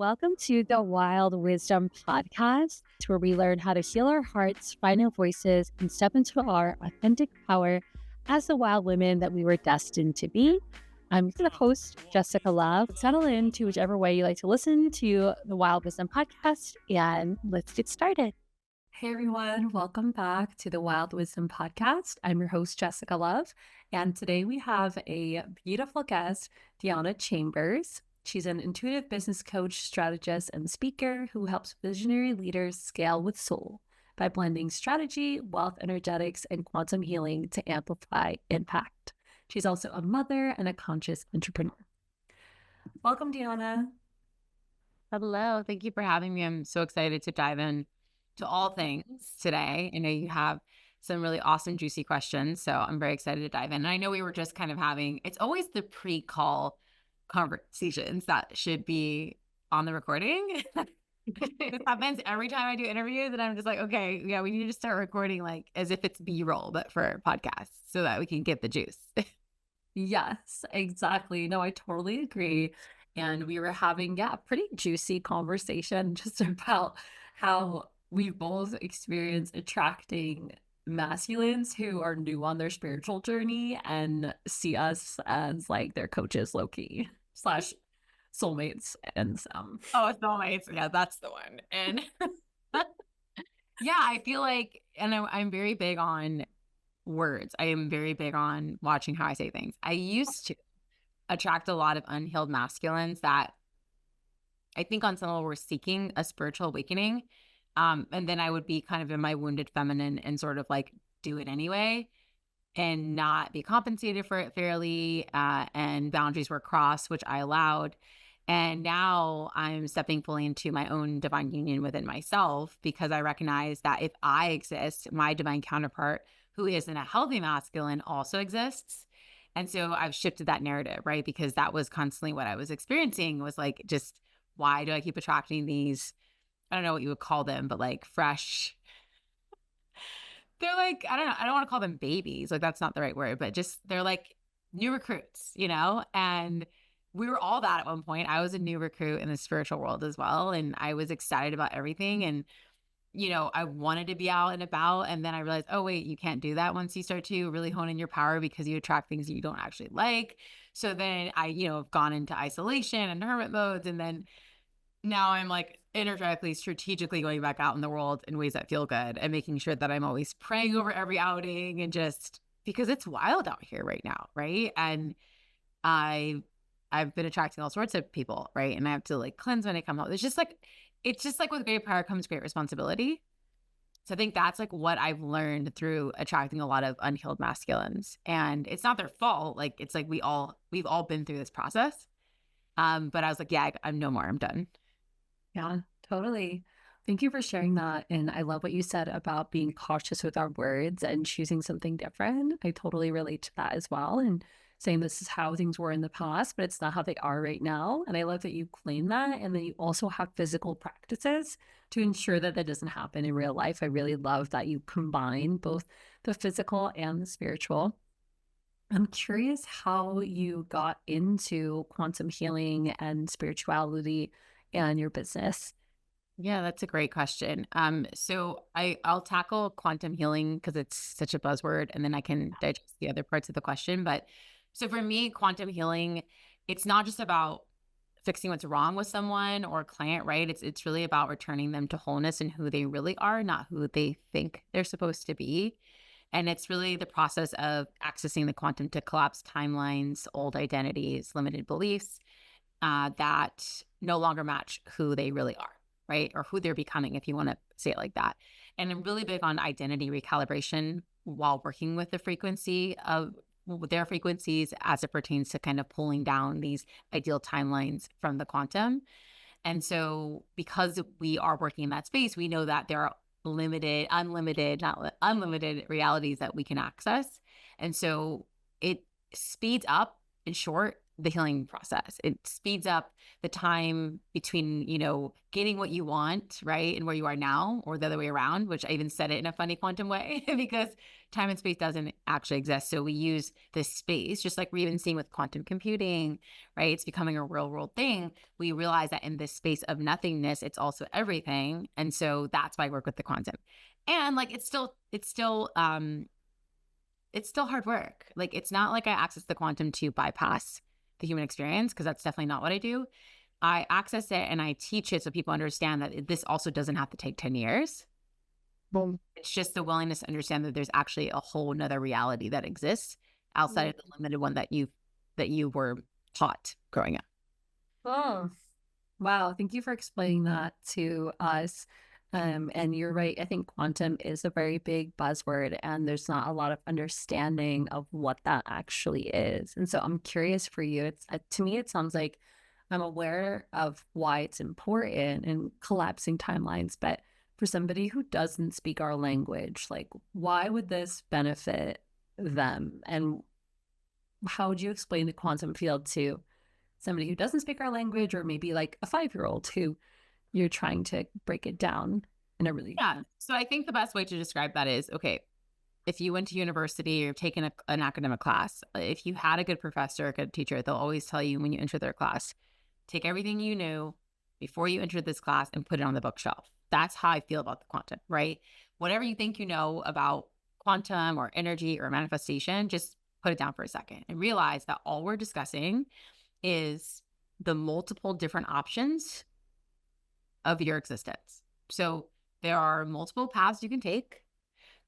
Welcome to the Wild Wisdom Podcast, where we learn how to heal our hearts, find our voices, and step into our authentic power as the wild women that we were destined to be. I'm the host, Jessica Love. Settle into whichever way you like to listen to the Wild Wisdom Podcast, and let's get started. Hey everyone, welcome back to the Wild Wisdom Podcast. I'm your host, Jessica Love, and today we have a beautiful guest, Dionna Chambers. She's an intuitive business coach, strategist, and speaker who helps visionary leaders scale with soul by blending strategy, wealth energetics, and quantum healing to amplify impact. She's also a mother and a conscious entrepreneur. Welcome, Dionna. Hello. Thank you for having me. I'm so excited to dive in to all things today. I know you have some really awesome, juicy questions. So I'm very excited to dive in. And I know we were just kind of it's always the pre-call conversations that should be on the recording. This happens every time I do interviews and I'm just like, okay, yeah, we need to start recording like as if it's B-roll, but for podcasts so that we can get the juice. Yes, exactly. No, I totally agree. And we were having, a pretty juicy conversation just about how we both experience attracting masculines who are new on their spiritual journey and see us as like their coaches, low-key, slash soulmates and some. Oh, soulmates. Yeah, that's the one. And yeah, I feel like, and I'm very big on words. I am very big on watching how I say things. I used to attract a lot of unhealed masculines that I think on some level were seeking a spiritual awakening. And then I would be kind of in my wounded feminine and sort of like do it anyway and not be compensated for it fairly. And boundaries were crossed, which I allowed. And now I'm stepping fully into my own divine union within myself because I recognize that if I exist, my divine counterpart, who is in a healthy masculine, also exists. And so I've shifted that narrative, right? Because that was constantly what I was experiencing was like, just why do I keep attracting these? I don't know what you would call them, but like fresh. They're like, I don't know. I don't want to call them babies. Like, that's not the right word, but just they're like new recruits, And we were all that at one point. I was a new recruit in the spiritual world as well. And I was excited about everything. And, I wanted to be out and about. And then I realized, oh, wait, you can't do that once you start to really hone in your power because you attract things that you don't actually like. So then I, have gone into isolation and hermit modes. And then now I'm like energetically, strategically going back out in the world in ways that feel good and making sure that I'm always praying over every outing and just because it's wild out here right now. Right. And I've been attracting all sorts of people. Right. And I have to like cleanse when I come home. It's just like with great power comes great responsibility. So I think that's like what I've learned through attracting a lot of unhealed masculines. And it's not their fault. Like it's like we've all been through this process. But I was like, yeah, I'm no more. I'm done. Yeah, totally. Thank you for sharing that. And I love what you said about being cautious with our words and choosing something different. I totally relate to that as well. And saying this is how things were in the past, but it's not how they are right now. And I love that you claim that. And then you also have physical practices to ensure that that doesn't happen in real life. I really love that you combine both the physical and the spiritual. I'm curious how you got into quantum healing and spirituality and your business. Yeah, that's a great question. So I'll tackle quantum healing because it's such a buzzword, and then I can digest the other parts of the question. But so for me, quantum healing, it's not just about fixing what's wrong with someone or a client, right? It's really about returning them to wholeness and who they really are, not who they think they're supposed to be. And it's really the process of accessing the quantum to collapse timelines, old identities, limited beliefs that no longer match who they really are, right? Or who they're becoming, if you want to say it like that. And I'm really big on identity recalibration while working with the frequency of their frequencies as it pertains to kind of pulling down these ideal timelines from the quantum. And so because we are working in that space, we know that there are not unlimited realities that we can access. And so it speeds up, in short, the healing process. It speeds up the time between, getting what you want, right? And where you are now, or the other way around, which I even said it in a funny quantum way because time and space doesn't actually exist. So we use this space, just like we're even seeing with quantum computing, right? It's becoming a real world thing. We realize that in this space of nothingness, it's also everything. And so that's why I work with the quantum. And like, it's still hard work. Like, it's not like I access the quantum to bypass the human experience, because that's definitely not what I do. I access it and I teach it so people understand that this also doesn't have to take 10 years. Boom. It's just the willingness to understand that there's actually a whole nother reality that exists outside of the limited one that you were taught growing up. Oh, wow. Thank you for explaining that to us. And you're right. I think quantum is a very big buzzword, and there's not a lot of understanding of what that actually is. And so I'm curious for you. It's to me, it sounds like I'm aware of why it's important and collapsing timelines, but for somebody who doesn't speak our language, like, why would this benefit them? And how would you explain the quantum field to somebody who doesn't speak our language, or maybe like a 5-year-old who you're trying to break it down in a really... Yeah. So I think the best way to describe that is, okay, if you went to university or taken an academic class, if you had a good professor, a good teacher, they'll always tell you when you enter their class, take everything you knew before you entered this class and put it on the bookshelf. That's how I feel about the quantum, right? Whatever you think you know about quantum or energy or manifestation, just put it down for a second and realize that all we're discussing is the multiple different options of your existence. So there are multiple paths you can take.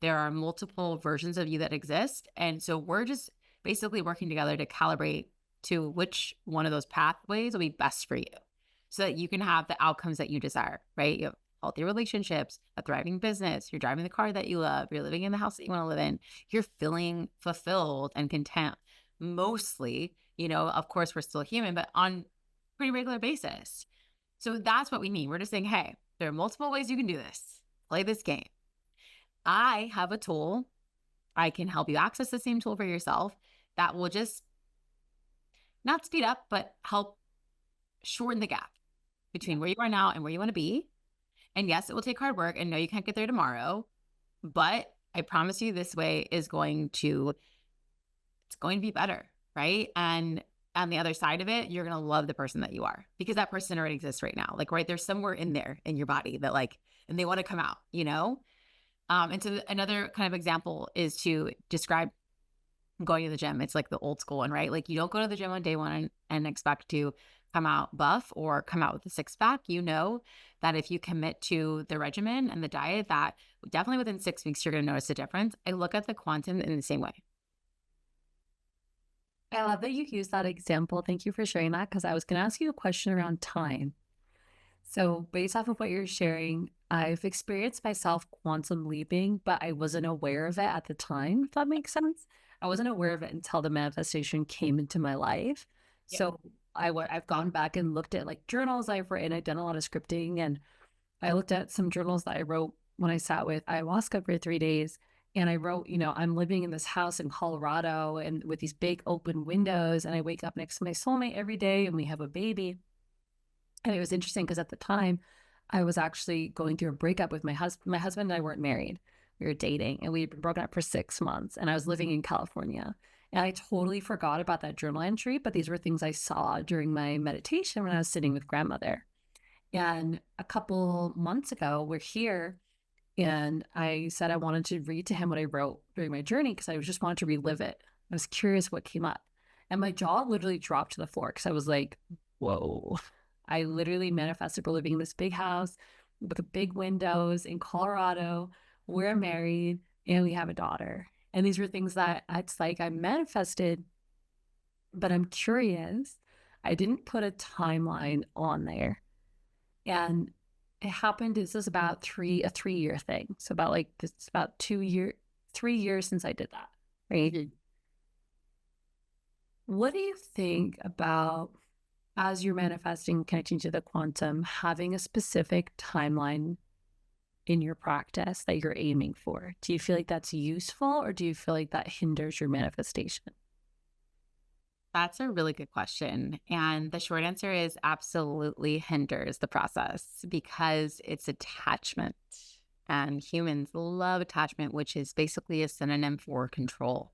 There are multiple versions of you that exist. And so we're just basically working together to calibrate to which one of those pathways will be best for you, so that you can have the outcomes that you desire, right? You have healthy relationships, a thriving business, you're driving the car that you love, you're living in the house that you want to live in, you're feeling fulfilled and content. Mostly, of course, we're still human, but on a pretty regular basis. So that's what we need. We're just saying, hey, there are multiple ways you can do this. Play this game. I have a tool. I can help you access the same tool for yourself that will just not speed up, but help shorten the gap between where you are now and where you want to be. And yes, it will take hard work, and no, you can't get there tomorrow, but I promise you this way is going to be better, right? And on the other side of it, you're going to love the person that you are, because that person already exists right now. Like, right, there's somewhere in there in your body that and they want to come out, And so another kind of example is to describe going to the gym. It's like the old school one, right? Like, you don't go to the gym on day one and expect to come out buff or come out with a six pack. That if you commit to the regimen and the diet, that definitely within 6 weeks, you're going to notice a difference. I look at the quantum in the same way. I love that you use that example. Thank you for sharing that, because I was going to ask you a question around time. So based off of what you're sharing, I've experienced myself quantum leaping, but I wasn't aware of it at the time, if that makes sense. I wasn't aware of it until the manifestation came into my life. Yeah. So I've gone back and looked at like journals I've written. I've done a lot of scripting, and I looked at some journals that I wrote when I sat with ayahuasca for 3 days. And I wrote, I'm living in this house in Colorado and with these big open windows, and I wake up next to my soulmate every day, and we have a baby. And it was interesting because at the time I was actually going through a breakup with my husband. My husband and I weren't married. We were dating, and we had been broken up for 6 months, and I was living in California. And I totally forgot about that journal entry, but these were things I saw during my meditation when I was sitting with grandmother. And a couple months ago, we're here, and I said I wanted to read to him what I wrote during my journey, because I just wanted to relive it. I was curious what came up. And my jaw literally dropped to the floor, because I was like, whoa. I literally manifested, we're living in this big house with big windows in Colorado. We're married, and we have a daughter. And these were things that it's like I manifested, but I'm curious. I didn't put a timeline on there. And it happened, this is about a 3-year thing. So it's about 3 years since I did that, right? Mm-hmm. What do you think about, as you're manifesting, connecting to the quantum, having a specific timeline in your practice that you're aiming for? Do you feel like that's useful, or do you feel like that hinders your manifestation? That's a really good question. And the short answer is absolutely hinders the process because it's attachment. And humans love attachment, which is basically a synonym for control.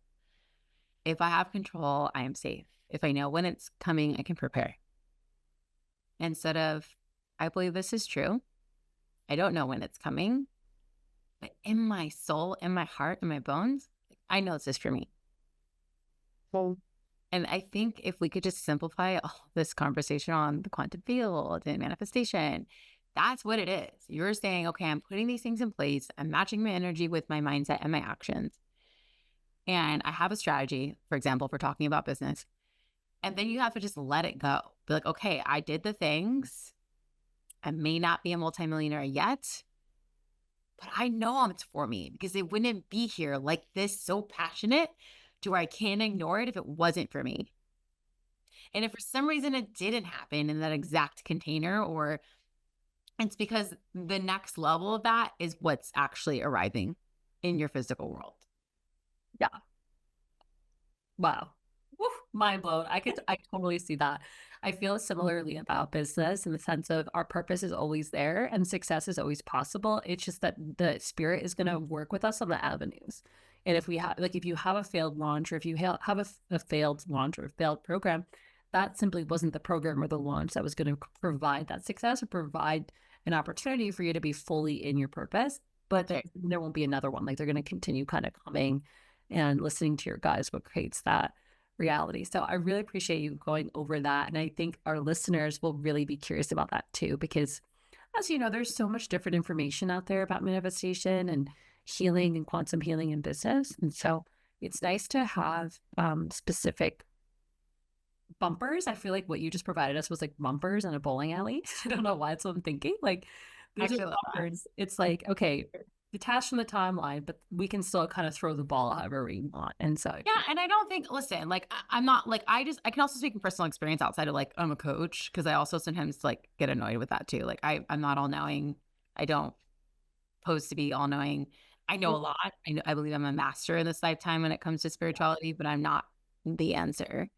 If I have control, I am safe. If I know when it's coming, I can prepare. Instead of, I believe this is true. I don't know when it's coming, but in my soul, in my heart, in my bones, I know this is for me. And I think if we could just simplify this conversation on the quantum field and manifestation, that's what it is. You're saying, okay, I'm putting these things in place. I'm matching my energy with my mindset and my actions. And I have a strategy, for example, for talking about business. And then you have to just let it go. Be like, okay, I did the things. I may not be a multimillionaire yet, but I know it's for me because it wouldn't be here like this, so passionate to where I can't ignore it if it wasn't for me. And if for some reason it didn't happen in that exact container, or it's because the next level of that is what's actually arriving in your physical world. Yeah. Wow. Woof, mind blown. I totally see that. I feel similarly about business in the sense of our purpose is always there and success is always possible. It's just that the spirit is going to work with us on the avenues. And if we have, like, if you have a failed launch, or if you have a failed launch or a failed program, that simply wasn't the program or the launch that was going to provide that success or provide an opportunity for you to be fully in your purpose. But there won't be another one. Like, they're going to continue kind of coming and listening to your guys, what creates that reality. So I really appreciate you going over that. And I think our listeners will really be curious about that too, because as you know, there's so much different information out there about manifestation and healing and quantum healing in business. And so it's nice to have specific bumpers. I feel like what you just provided us was like bumpers in a bowling alley. I don't know why that's what I'm thinking. Like, there's just bumpers. It's like, okay, detached from the timeline, but we can still kind of throw the ball however we want. And so, yeah. And I don't think, listen, like, I'm not like, I can also speak from personal experience outside of like, I'm a coach. Cause I also sometimes like get annoyed with that too. Like, I'm not all knowing. I don't pose to be all knowing. I know a lot. I believe I'm a master in this lifetime when it comes to spirituality, but I'm not the answer.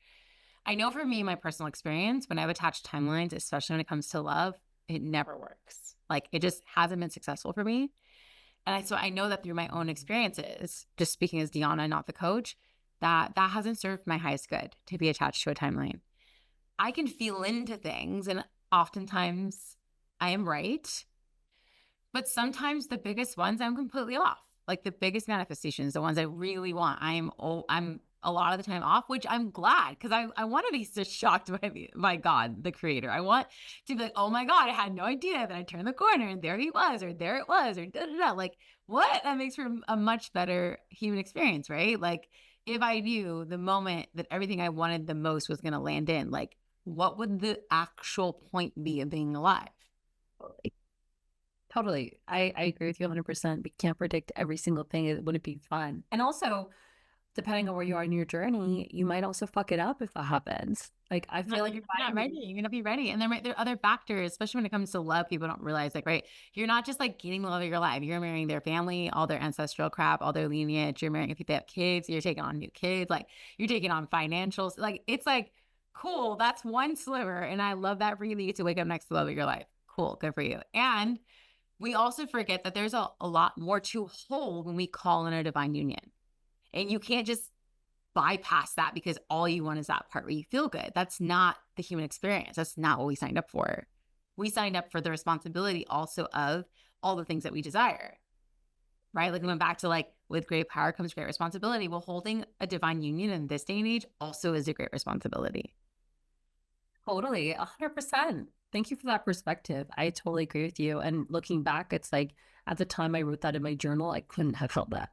I know for me, my personal experience, when I've attached timelines, especially when it comes to love, it never works. Like, it just hasn't been successful for me. And so I know that through my own experiences, just speaking as Dionna, not the coach, that hasn't served my highest good to be attached to a timeline. I can feel into things, and oftentimes I am right. But sometimes the biggest ones, I'm completely off. Like the biggest manifestations, the ones I really want, I'm a lot of the time off, which I'm glad, because I want to be so shocked by God, the creator. I want to be like, oh my God, I had no idea that I turned the corner and there he was, or there it was, or da da da. Like, what? That makes for a much better human experience, right? Like, if I knew the moment that everything I wanted the most was going to land in, like, what would the actual point be of being alive? totally. I agree with you 100%. We can't predict every single thing. It wouldn't be fun. And also, depending on where you are in your journey, you might also fuck it up if that happens. Like, I feel like you're not ready. You're gonna be ready. And then there are other factors, especially when it comes to love, people don't realize, like, right, you're not just like getting the love of your life. You're marrying their family, all their ancestral crap, all their lineage. You're marrying, if they have kids, you're taking on new kids, like you're taking on financials. Like, it's like, cool, that's one sliver. And I love that for you, that you get to wake up next to the love of your life. Cool, good for you. And we also forget that there's a lot more to hold when we call in a divine union. And you can't just bypass that because all you want is that part where you feel good. That's not the human experience. That's not what we signed up for. We signed up for the responsibility also of all the things that we desire, right? Like, we went back to like, with great power comes great responsibility. Well, holding a divine union in this day and age also is a great responsibility. Totally, 100%. Thank you for that perspective. I totally agree with you. And looking back, it's like at the time I wrote that in my journal, I couldn't have felt that.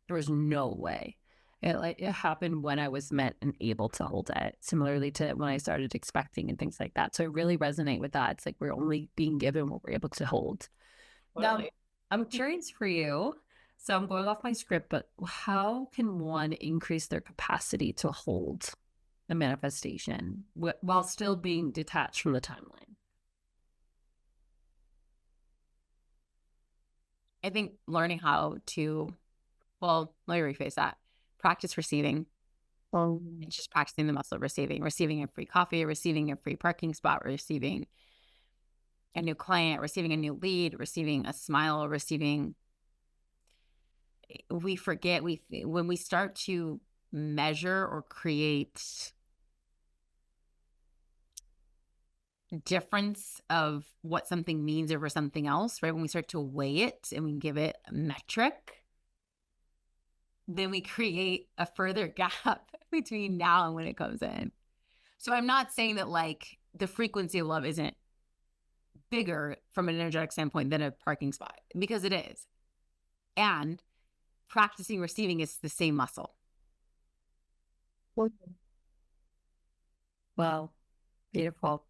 There was no way. It happened when I was meant and able to hold it, similarly to when I started expecting and things like that. So I really resonate with that. It's like we're only being given what we're able to hold. Now, I'm curious for you. So I'm going off my script, but how can one increase their capacity to hold a manifestation while still being detached from the timeline? I think learning how to, well, let me rephrase that. Practice receiving. It's just practicing the muscle of receiving a free coffee, receiving a free parking spot, receiving a new client, receiving a new lead, receiving a smile, receiving. We forget when we start to measure or create difference of what something means over something else, right? When we start to weigh it and we give it a metric, then we create a further gap between now and when it comes in. So I'm not saying that like the frequency of love isn't bigger from an energetic standpoint than a parking spot, because it is. And practicing receiving is the same muscle. Wow. Beautiful.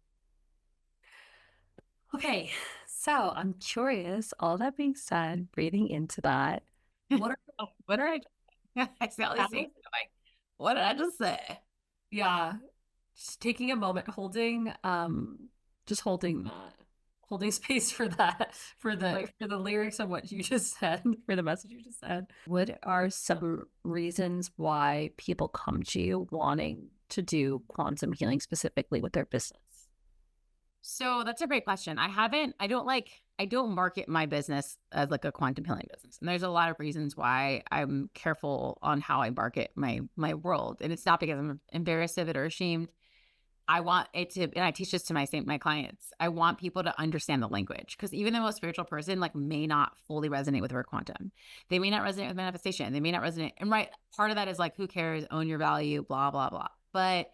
Okay. So I'm curious, all that being said, breathing into that, what are I see all these things. I'm like, what did I just say? Yeah. Just taking a moment, holding space for that, for the lyrics of what you just said, for the message you just said. What are some reasons why people come to you wanting to do quantum healing specifically with their business? So that's a great question. I don't market my business as like a quantum healing business. And there's a lot of reasons why I'm careful on how I market my world. And it's not because I'm embarrassed of it or ashamed. I want it to, and I teach this to my clients. I want people to understand the language, because even the most spiritual person like may not fully resonate with word quantum. They may not resonate with manifestation. They may not resonate. And right, part of that is like, who cares? Own your value, blah, blah, blah. But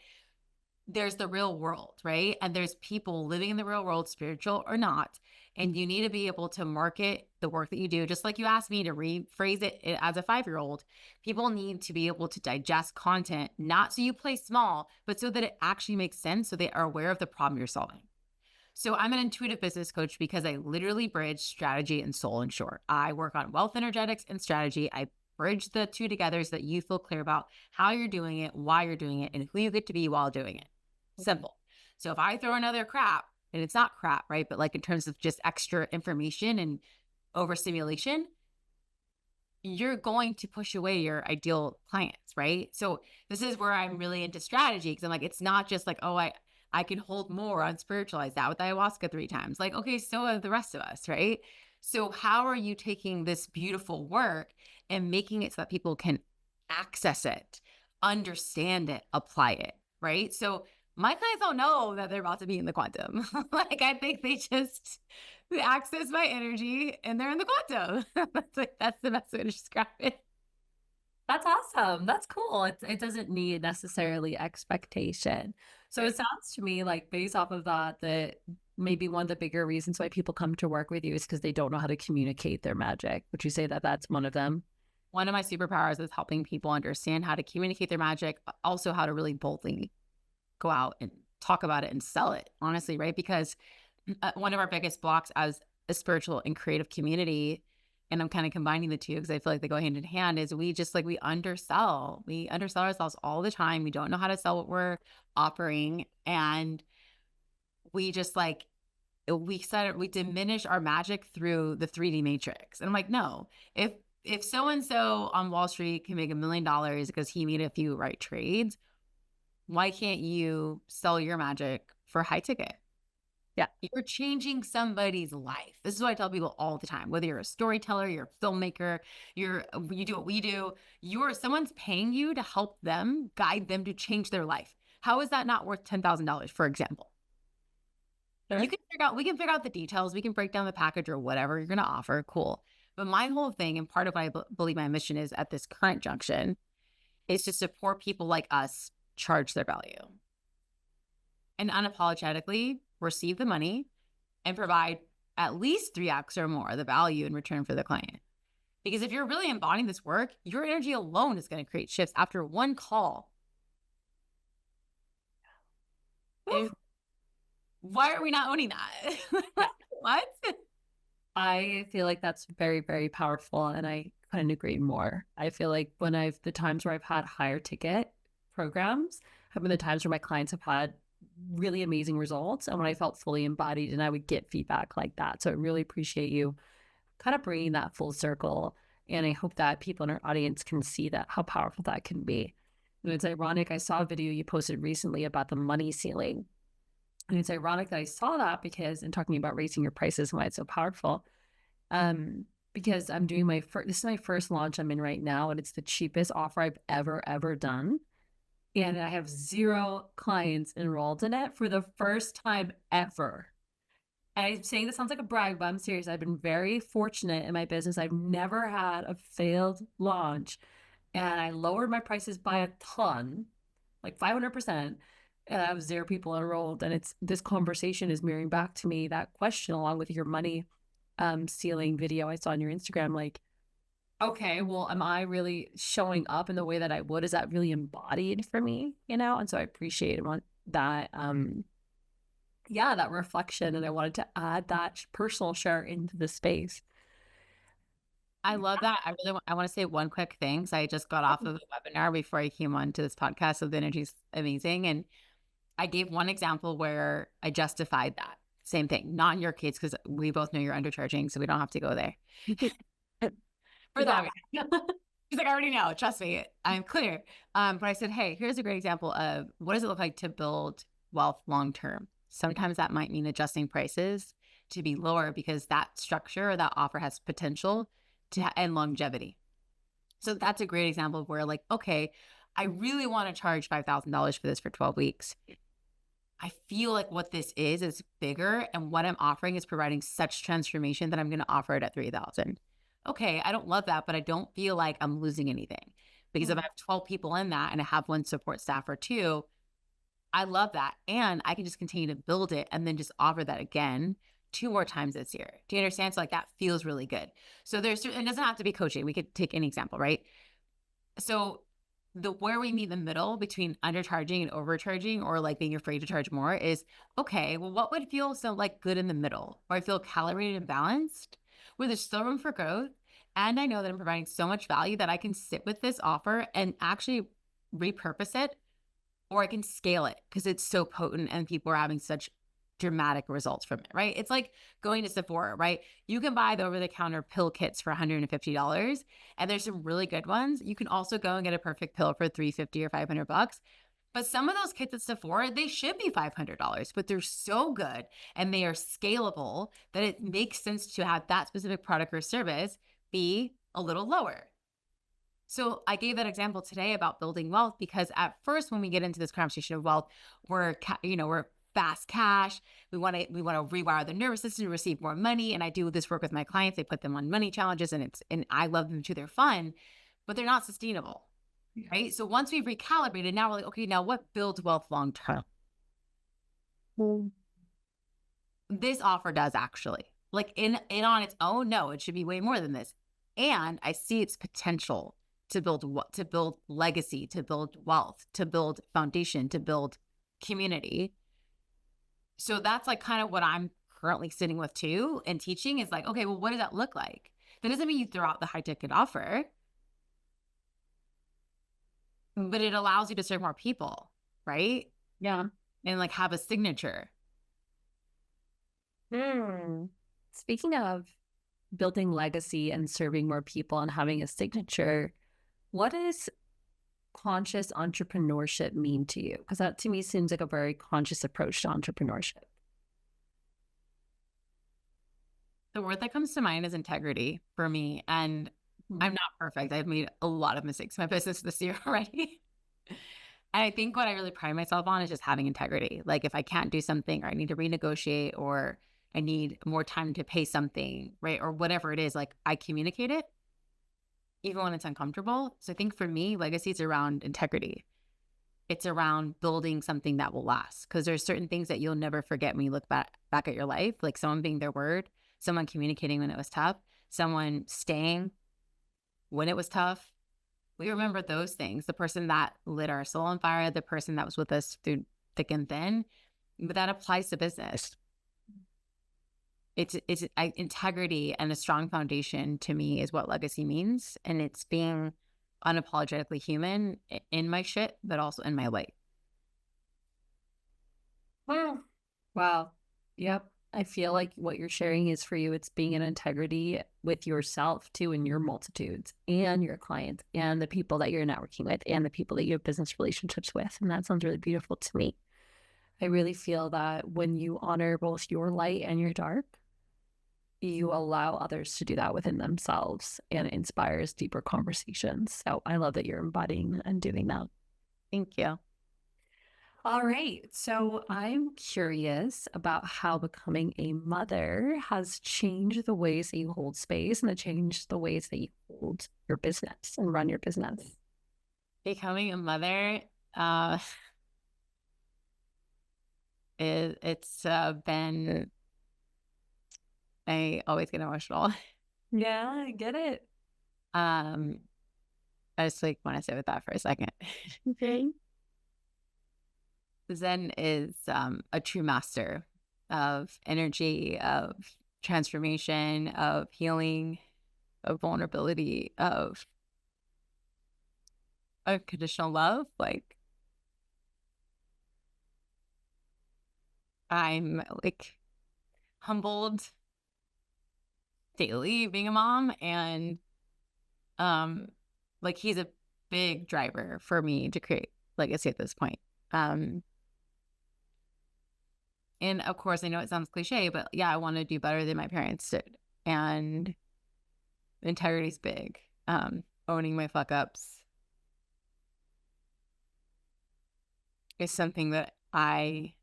there's the real world, right? And there's people living in the real world, spiritual or not. And you need to be able to market the work that you do. Just like you asked me to rephrase it as a 5-year-old, people need to be able to digest content, not so you play small, but so that it actually makes sense, so they are aware of the problem you're solving. So I'm an intuitive business coach because I literally bridge strategy and soul. In short, I work on wealth energetics and strategy. I bridge the two together so that you feel clear about how you're doing it, why you're doing it, and who you get to be while doing it. Simple. So if I throw another crap, and it's not crap, right? But like in terms of just extra information and overstimulation, you're going to push away your ideal clients, right? So this is where I'm really into strategy, because I'm like, it's not just like, oh, I can hold more on spiritualize that with ayahuasca 3 times. Like, okay, so are the rest of us, right? So how are you taking this beautiful work and making it so that people can access it, understand it, apply it, right? So my clients don't know that they're about to be in the quantum. Like, I think they access my energy and they're in the quantum. That's the best way to describe it. That's awesome. That's cool. It doesn't need necessarily expectation. So it sounds to me like, based off of that maybe one of the bigger reasons why people come to work with you is because they don't know how to communicate their magic. Would you say that that's one of them? One of my superpowers is helping people understand how to communicate their magic, but also how to really boldly go out and talk about it and sell it, honestly, right? Because one of our biggest blocks as a spiritual and creative community, and I'm kind of combining the two because I feel like they go hand in hand, is we undersell. We undersell ourselves all the time. We don't know how to sell what we're offering. And we just like, we diminish our magic through the 3D matrix. And I'm like, no, if so-and-so on Wall Street can make $1 million because he made a few right trades, why can't you sell your magic for high ticket? Yeah. You're changing somebody's life. This is what I tell people all the time. Whether you're a storyteller, you're a filmmaker, you do what we do, someone's paying you to help them, guide them to change their life. How is that not worth $10,000, for example? Sure. We can figure out the details. We can break down the package or whatever you're going to offer. Cool. But my whole thing, and part of what I believe my mission is at this current junction, is to support people like us charge their value and unapologetically receive the money and provide at least 3x or more the value in return for the client. Because if you're really embodying this work, your energy alone is going to create shifts after one call. Why are we not owning that? What? I feel like that's very, very powerful, and I couldn't agree more. I feel like the times where I've had higher ticket programs have been the times where my clients have had really amazing results, and when I felt fully embodied and I would get feedback like that. So I really appreciate you kind of bringing that full circle, and I hope that people in our audience can see that, how powerful that can be. And it's ironic. I saw a video you posted recently about the money ceiling. And it's ironic that I saw that because, in talking about raising your prices and why it's so powerful, because I'm doing this is my first launch I'm in right now, and it's the cheapest offer I've ever done. And I have 0 clients enrolled in it for the first time ever. And I'm saying this sounds like a brag, but I'm serious. I've been very fortunate in my business. I've never had a failed launch. And I lowered my prices by a ton, like 500%. And I have 0 people enrolled. And this conversation is mirroring back to me that question along with your money ceiling video I saw on your Instagram. Like, okay, well, am I really showing up in the way that I would? Is that really embodied for me? And so I appreciate that. That reflection. And I wanted to add that personal share into the space. I love that. I want to say one quick thing. So I just got off of a webinar before I came on to this podcast. So the energy's amazing. And I gave one example where I justified that. Same thing, not in your case, because we both know you're undercharging, so we don't have to go there. For that. She's like, I already know. Trust me. I'm clear. But I said, hey, here's a great example of what does it look like to build wealth long term? Sometimes that might mean adjusting prices to be lower because that structure or that offer has potential and longevity. So that's a great example of where, like, okay, I really want to charge $5,000 for this for 12 weeks. I feel like what this is bigger, and what I'm offering is providing such transformation that I'm going to offer it at 3,000. Okay, I don't love that, but I don't feel like I'm losing anything because if I have 12 people in that and I have one support staff or 2, I love that. And I can just continue to build it and then just offer that again 2 more times this year. Do you understand? So like that feels really good. So it doesn't have to be coaching. We could take any example, right? So where we meet in the middle between undercharging and overcharging, or like being afraid to charge more, is okay, well, what would feel so like good in the middle, where I feel calibrated and balanced, where there's still room for growth. And I know that I'm providing so much value that I can sit with this offer and actually repurpose it, or I can scale it because it's so potent and people are having such dramatic results from it, right? It's like going to Sephora, right? You can buy the over-the-counter pill kits for $150, and there's some really good ones. You can also go and get a perfect pill for $350 or $500. But some of those kits at Sephora, they should be $500, but they're so good and they are scalable that it makes sense to have that specific product or service be a little lower. So I gave that example today about building wealth because at first, when we get into this conversation of wealth, we're fast cash. We want to rewire the nervous system to receive more money. And I do this work with my clients. I put them on money challenges, and I love them too. They're fun, but they're not sustainable, right? So once we've recalibrated, now we're like, okay, now what builds wealth long term? This offer does actually, like in on its own. No, it should be way more than this. And I see its potential to build legacy, to build wealth, to build foundation, to build community. So that's like kind of what I'm currently sitting with too and teaching is like, okay, well, what does that look like? That doesn't mean you throw out the high ticket offer, but it allows you to serve more people, right? Yeah. And like have a signature. Speaking of building legacy and serving more people and having a signature, what does conscious entrepreneurship mean to you? Because that to me seems like a very conscious approach to entrepreneurship. The word that comes to mind is integrity for me. And I'm not perfect. I've made a lot of mistakes in my business this year already. And I think what I really pride myself on is just having integrity. Like if I can't do something, or I need to renegotiate, or I need more time to pay something, right? Or whatever it is, like I communicate it even when it's uncomfortable. So I think for me, legacy is around integrity. It's around building something that will last, because there's certain things that you'll never forget when you look back at your life, like someone being their word, someone communicating when it was tough, someone staying when it was tough. We remember those things, the person that lit our soul on fire, the person that was with us through thick and thin. But that applies to business. It's integrity and a strong foundation to me is what legacy means. And it's being unapologetically human in my shit, but also in my light. Wow. Yep. I feel like what you're sharing is for you, it's being in integrity with yourself too, and your multitudes and your clients and the people that you're networking with and the people that you have business relationships with. And that sounds really beautiful to me. I really feel that when you honor both your light and your dark, you allow others to do that within themselves, and it inspires deeper conversations. So I love that you're embodying and doing that. Thank you. All right. So I'm curious about how becoming a mother has changed the ways that you hold space and it changed the ways that you hold your business and run your business. Becoming a mother, it's been, I always get emotional. Yeah, I get it. I just like want to sit with that for a second. Okay. Zen is a true master of energy, of transformation, of healing, of vulnerability, of unconditional love. Like, I'm like humbled daily being a mom, and like he's a big driver for me to create legacy at this point. And of course, I know it sounds cliche, but yeah, I want to do better than my parents did. And integrity's big. Owning my fuck ups is something that I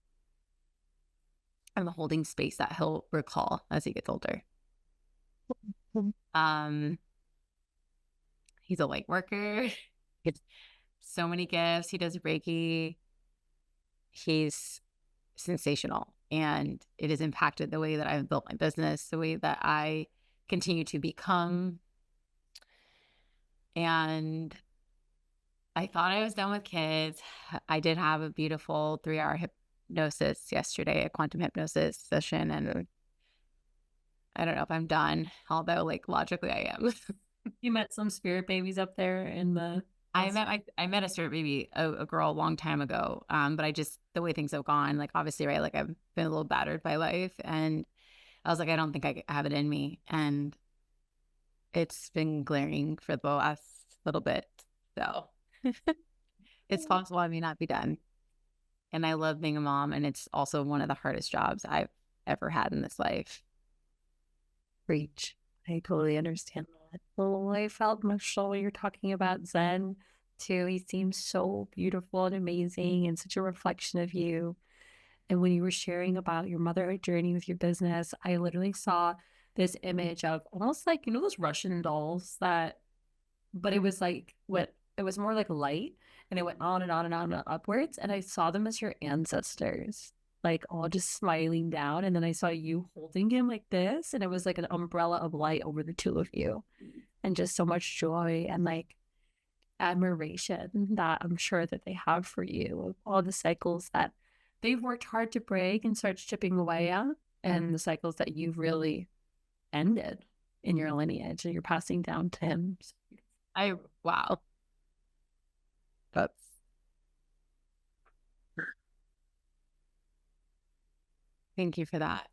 am holding space that he'll recall as he gets older. He's a light worker. He gets so many gifts. He does Reiki. He's sensational, and it has impacted the way that I've built my business, the way that I continue to become. And I thought I was done with kids. I did have a beautiful 3-hour hypnosis yesterday, a quantum hypnosis session, and I don't know if I'm done, although like logically I am. You met some spirit babies up there in the. I met a spirit baby, a girl a long time ago. But I just, the way things have gone, like obviously, right, like I've been a little battered by life, and I was like, I don't think I have it in me, and it's been glaring for the last little bit. So it's possible I may not be done. And I love being a mom, and it's also one of the hardest jobs I've ever had in this life. Preach. I totally understand that. Well, I felt emotional when you're talking about Zen too. He seems so beautiful and amazing and such a reflection of you. And when you were sharing about your motherhood journey with your business, I literally saw this image of almost like, those Russian dolls that, but it was like what it was more like light, and it went on and on and on and upwards. And I saw them as your ancestors, like all just smiling down. And then I saw you holding him like this, and it was like an umbrella of light over the two of you, and just so much joy and like admiration that I'm sure that they have for you of all the cycles that they've worked hard to break and start chipping away at, and the cycles that you've really ended in your lineage and you're passing down to him. Wow. That's Thank you for that.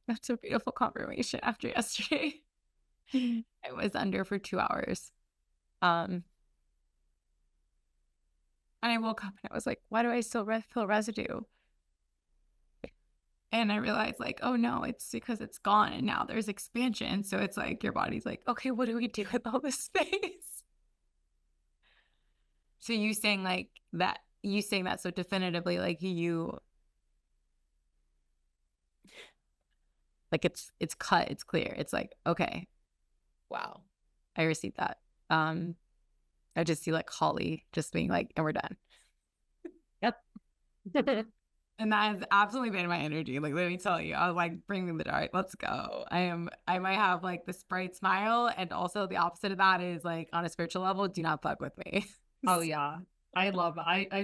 That's a beautiful confirmation after yesterday. I was under for 2 hours. And I woke up and I was like, why do I still feel residue? And I realized like, oh no, it's because it's gone and now there's expansion. So it's like your body's like, okay, what do we do with all this space? So you saying that so definitively, like it's cut, it's clear. It's like, okay, wow, I received that. I just see like Holly just being like, and we're done. Yep. And that has absolutely been my energy. Like, let me tell you, I was like, bring me the dark. Let's go. I might have like this bright smile. And also the opposite of that is like on a spiritual level, do not fuck with me. Oh yeah. I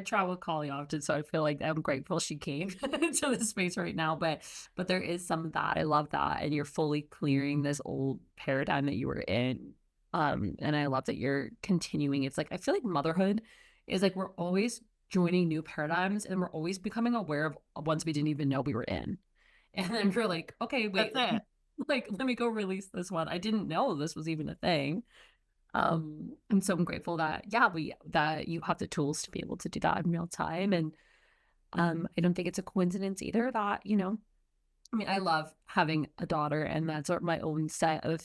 travel with Collie often, so I feel like I'm grateful she came to this space right now. But there is some of that. I love that. And you're fully clearing this old paradigm that you were in. And I love that you're continuing. It's like I feel like motherhood is like we're always joining new paradigms, and we're always becoming aware of ones we didn't even know we were in. And then we're like, okay, wait, That's like, let me go release this one. I didn't know this was even a thing. And so I'm grateful that, that you have the tools to be able to do that in real time. And I don't think it's a coincidence either that, I mean, I love having a daughter, and that's my own set of,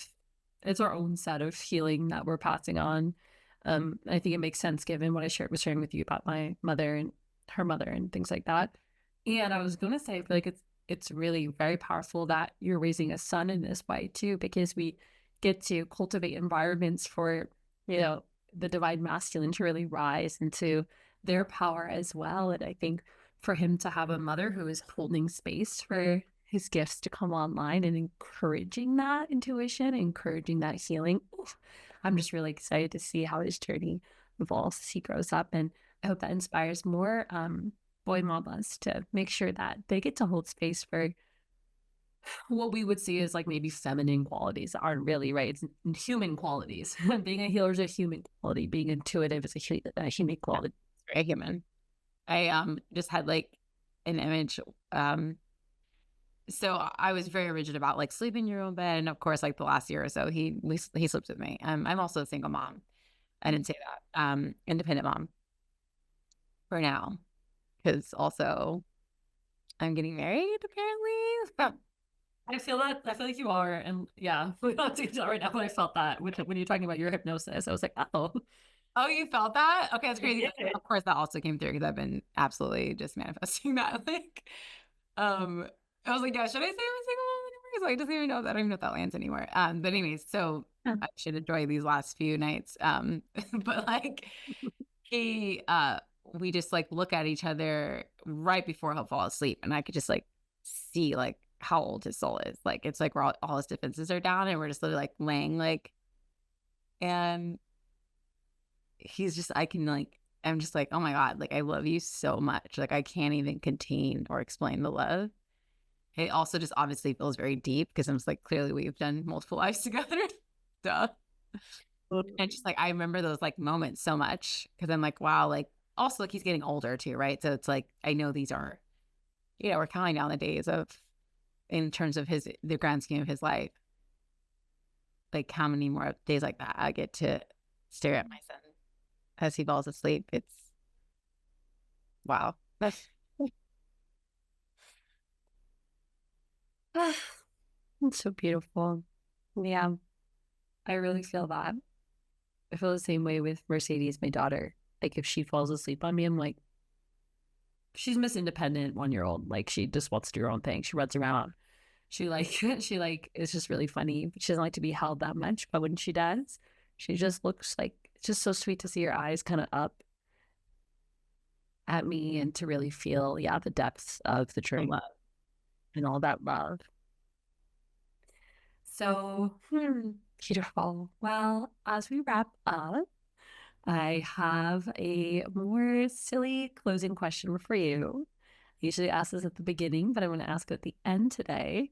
it's our own set of healing that we're passing on. I think it makes sense given what I was sharing with you about my mother and her mother and things like that. And I was going to say, I feel like it's really very powerful that you're raising a son in this way too, because we get to cultivate environments for, the divine masculine to really rise into their power as well. And I think for him to have a mother who is holding space for his gifts to come online and encouraging that intuition, encouraging that healing. Oof, I'm just really excited to see how his journey evolves as he grows up. And I hope that inspires more boy mamas to make sure that they get to hold space for what we would see as like maybe feminine qualities that aren't really right. It's human qualities. Being a healer is a human quality. Being intuitive is a human quality. it's very human. I just had like an image. So I was very rigid about like sleeping in your own bed, and of course, like the last year or so, he sleeps with me. I'm also a single mom. I didn't say that. Independent mom for now, because also I'm getting married apparently. I feel like you are, and yeah, we're not doing that right now. But I felt that when you're talking about your hypnosis, I was like, oh, Oh, you felt that? Okay, that's crazy. yeah. Of course, that also came through because I've been absolutely just manifesting that. Like, um, I was like, yeah, should I say I'm a single mom anymore? Because I doesn't even know that. I don't even know if that lands anymore. But anyways, so I should enjoy these last few nights. But like we just like look at each other right before he'll fall asleep, and I could just like see like how old his soul is. Like it's like we're all his defenses are down, and we're just literally like laying like, and he's just I'm just like, oh my God, like I love you so much. Like I can't even contain or explain the love. It also just obviously feels very deep because I'm just like, clearly we've done multiple lives together. Duh. And just like I remember those like moments so much because I'm like, wow, like also like he's getting older too, right? So it's like I know these are, we're counting down the days of in terms of the grand scheme of his life. Like how many more days like that I get to stare at my son as he falls asleep. It's wow. That's so beautiful. Yeah, I really feel that. I feel the same way with Mercedes, my daughter. Like if she falls asleep on me, I'm like, she's Miss Independent 1 year old. Like she just wants to do her own thing. She runs around. She like she like it's just really funny. She doesn't like to be held that much, but when she does, she just looks like it's just so sweet to see her eyes kind of up at me and to really feel the depths of the journey and all that love. So beautiful. Well, as we wrap up, I have a more silly closing question for you. I usually ask this at the beginning, but I want to ask it at the end today.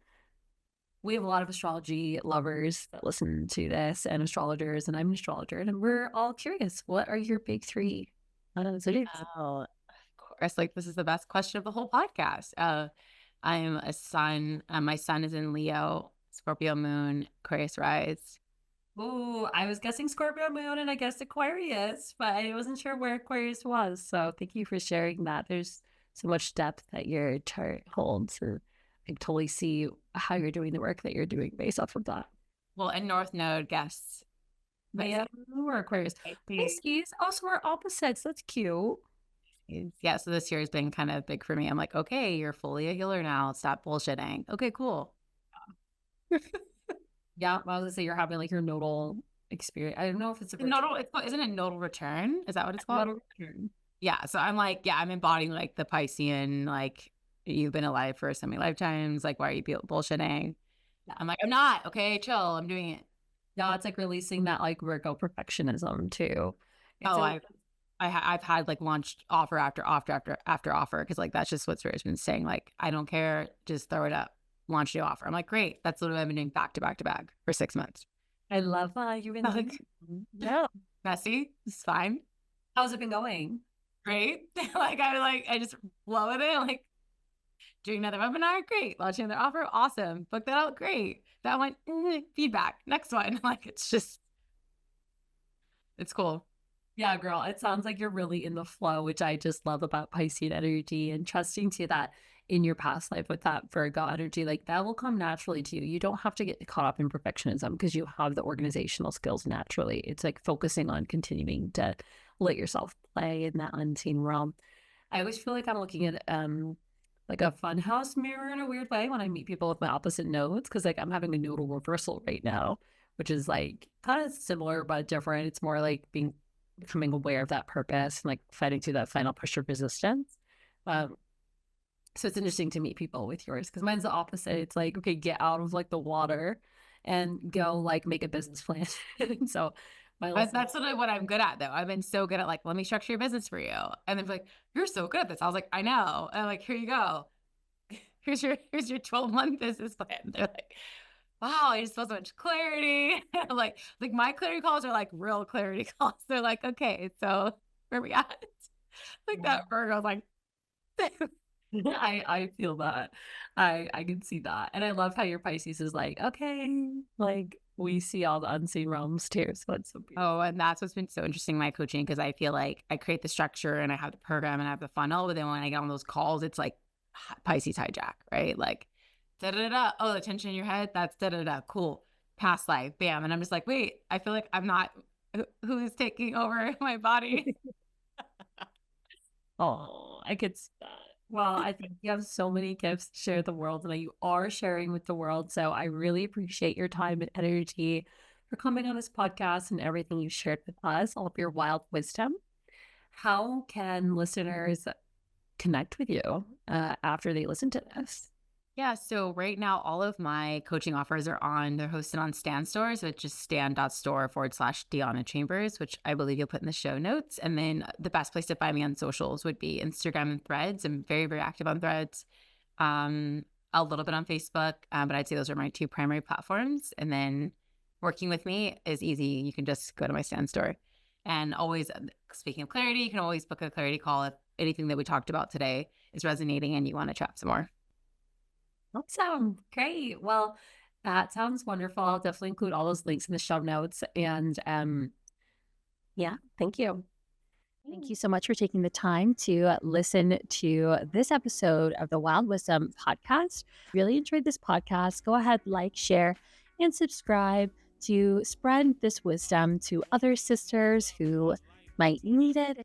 We have a lot of astrology lovers that listen to this and astrologers, and I'm an astrologer, and we're all curious. What are your big three? Oh, of course. Like this is the best question of the whole podcast. I'm a sun. My sun is in Leo, Scorpio moon, Aquarius rise. Oh, I was guessing Scorpio moon and I guessed Aquarius, but I wasn't sure where Aquarius was. So thank you for sharing that. There's so much depth that your chart holds. And I totally see how you're doing the work that you're doing based off of that. Well, and North Node guests. Yeah, we're Aquarius. Pisces. Oh, so we're opposites. That's cute. Yeah, so this year has been kind of big for me. I'm like, okay, you're fully a healer now. Stop bullshitting. Okay, cool. Yeah, I was gonna say you're having like your nodal experience. I don't know if it's a nodal. Isn't it nodal return? Is that what it's called? Nodal return. Yeah. So I'm like, yeah, I'm embodying like the Piscean, like you've been alive for so many lifetimes. Like, why are you bullshitting? Yeah. I'm like, I'm not. Okay, chill. I'm doing it. Yeah, it's like releasing that like Virgo perfectionism too. I've had like launched offer after offer because like that's just what Spirit's been saying. Like, I don't care, just throw it up, launch the offer. I'm like, great. That's what I've been doing back to back to back for 6 months. I love you've been like, yeah, messy. It's fine. How's it been going? great. I just flow with it. Like, doing another webinar, great. Launching another offer, awesome. Book that out, great. That one, feedback. Next one. Like, it's cool. Yeah, girl, it sounds like you're really in the flow, which I just love about Piscean energy, and trusting to that in your past life with that Virgo energy. Like that will come naturally to you. You don't have to get caught up in perfectionism because you have the organizational skills naturally. It's like focusing on continuing to let yourself play in that unseen realm. I always feel like I'm looking at like a funhouse mirror in a weird way when I meet people with my opposite nodes, because like I'm having a nodal reversal right now, which is like kind of similar but different. It's more like becoming aware of that purpose and like fighting through that final push of resistance. So it's interesting to meet people with yours, because mine's the opposite. It's like, okay, get out of like the water and go like make a business plan. So That's what I'm good at, though. I've been so good at like, let me structure your business for you. And they're like, you're so good at this. I was like, I know. And I'm like, here you go. Here's your 12-month business plan. They're like, wow, I just feel so much clarity. like my clarity calls are like real clarity calls. They're like, okay, so where we at? Like that Virgo was like, I feel that. I can see that. And I love how your Pisces is like, okay, like we see all the unseen realms too. So it's so beautiful. oh, and that's what's been so interesting in my coaching, because I feel like I create the structure and I have the program and I have the funnel, but then when I get on those calls, it's like Pisces hijack, right? Like da da da. Oh, the tension in your head, that's da da da. Cool. Past life, bam. And I'm just like, wait, I feel like I'm not. Who is taking over my body? Oh, I could see that. Well, I think you have so many gifts to share with the world, and you are sharing with the world. So I really appreciate your time and energy for coming on this podcast and everything you shared with us, all of your wild wisdom. How can listeners connect with you after they listen to this? Yeah, so right now, all of my coaching offers they're hosted on Stan Store. So it's just stan.store/Dionna Chambers, which I believe you'll put in the show notes. And then the best place to find me on socials would be Instagram and Threads. I'm very, very active on Threads, a little bit on Facebook, but I'd say those are my two primary platforms. And then working with me is easy. You can just go to my Stan Store. And always, speaking of clarity, you can always book a clarity call if anything that we talked about today is resonating and you want to chat some more. Awesome. Great. Well, that sounds wonderful. I'll definitely include all those links in the show notes. And yeah, thank you. Thank you so much for taking the time to listen to this episode of the Wild Wisdom podcast. Really enjoyed this podcast. Go ahead, like, share, and subscribe to spread this wisdom to other sisters who might need it.